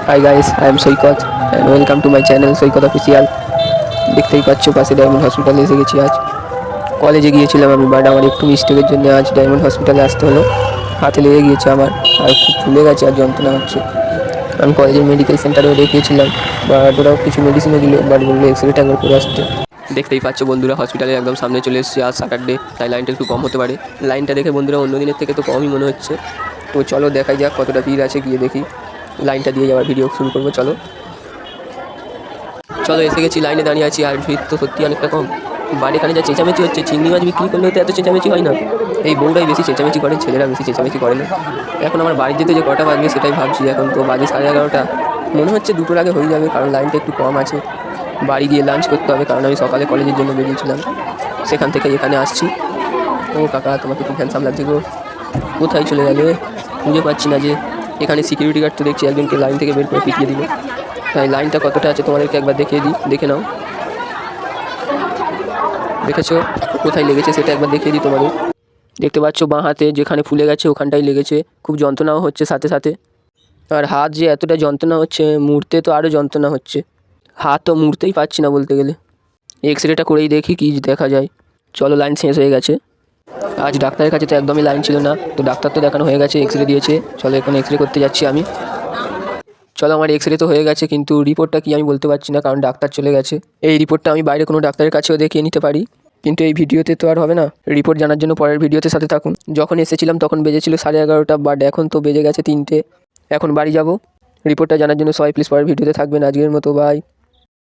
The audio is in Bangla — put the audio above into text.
Hi guys, I am Saikat and welcome to my channel Saikat official. দেখতেই পাচ্ছ পাশে ডায়মন্ড হসপিটালে এসে গেছি। আজ কলেজে গিয়েছিলাম আমি, বাট আমার একটু মিস্টেকের জন্য আজ ডায়মন্ড হসপিটালে আসতে হলো। হাতে লেগে গিয়েছে আমার, আর খুব ফুলে গেছে আর যন্ত্রণা হচ্ছে। আমি কলেজের মেডিকেল সেন্টারেও দেখিয়েছিলাম, বাট ওরাও কিছু মেডিসিনও দিল, বাট বললো এক্সরেটা একবার করে আসতে। দেখতেই পাচ্ছ বন্ধুরা, হসপিটালের একদম সামনে চলে এসেছি। আজ স্যাটারডে, তাই লাইনটা একটু কম হতে পারে। লাইনটা দেখে বন্ধুরা অন্য দিনের থেকে তো কমই মনে হচ্ছে। তো চলো দেখাই যাক কতটা ভিড় আছে, গিয়ে দেখি। লাইনটা দিয়ে যাওয়ার ভিডিও শুরু করবো। চলো চলো এসে গেছি, লাইনে দাঁড়িয়ে আছি। আর ভিড় তো সত্যি অনেকটা কম। বাট এখানে যা চেঁচামেচি হচ্ছে, চিংড়ি মাছ বিক্রি করলেও তো এত চেঁচামেচি হয় না। এই বউরাই বেশি চেঁচামেচি করে, ছেলেরা বেশি চেঁচামেচি করে না। এখন আমার বাড়ি যেতে যে কটা বাজবে সেটাই ভাবছি। এখন তো বাজে 11:30। মনে হচ্ছে 2টোর আগে হয়ে যাবে, কারণ লাইনটা একটু কম আছে। বাড়ি গিয়ে লাঞ্চ করতে হবে, কারণ আমি সকালে কলেজের জন্য বেরিয়েছিলাম, সেখান থেকে এখানে আসছি। ও কাকা, তোমাকে খুব হ্যান্ডসাম লাগছে গো। কোথায় চলে গেলে খুঁজে পাচ্ছি না যে। এখানে সিকিউরিটি গার্ড তো দেখছি একজনকে লাইন থেকে বের করে পিটিয়ে দিল। তাই লাইনটা কতটা আছে তোমাদেরকে একবার দেখিয়ে দিই, দেখে নাও। দেখেছো কোথায় লেগেছে সেটা একবার দেখিয়ে দিই তোমাদের। দেখতে পাচ্ছ বাঁ হাতে যেখানে ফুলে গেছে ওখানটাই লেগেছে, খুব যন্ত্রণাও হচ্ছে সাথে সাথে। আর হাত যে এতটা যন্ত্রণা হচ্ছে, মুড়তে তো আরও যন্ত্রণা হচ্ছে। হাত তো মুড়তেই পারছি না বলতে গেলে। এক্স রেটা করেই দেখি কী দেখা যায়। চলো, লাইন শেষ হয়ে গেছে। আজ ডাক্তারের কাছে তো একদমই লাইন ছিল না, তো ডাক্তার তো দেখানো হয়ে গেছে, এক্স রে দিয়েছে। চলো এখন এক্স রে করতে যাচ্ছি আমি। চলো, আমার এক্স রে তো হয়ে গেছে, কিন্তু রিপোর্টটা কি আমি বলতে পারছি না, কারণ ডাক্তার চলে গেছে। এই রিপোর্টটা আমি বাইরে কোনো ডাক্তারের কাছেও দেখিয়ে নিতে পারি, কিন্তু এই ভিডিওতে তো আর হবে না। রিপোর্ট জানার জন্য পরের ভিডিওতে সাথে থাকুন। যখন এসেছিলাম তখন বেজেছিল 11:30, বাট এখন তো বেজে গেছে 3টে। এখন বাড়ি যাব। রিপোর্টটা জানার জন্য সবাই প্লিজ পরের ভিডিওতে থাকবেন। আজকের মতো বাই।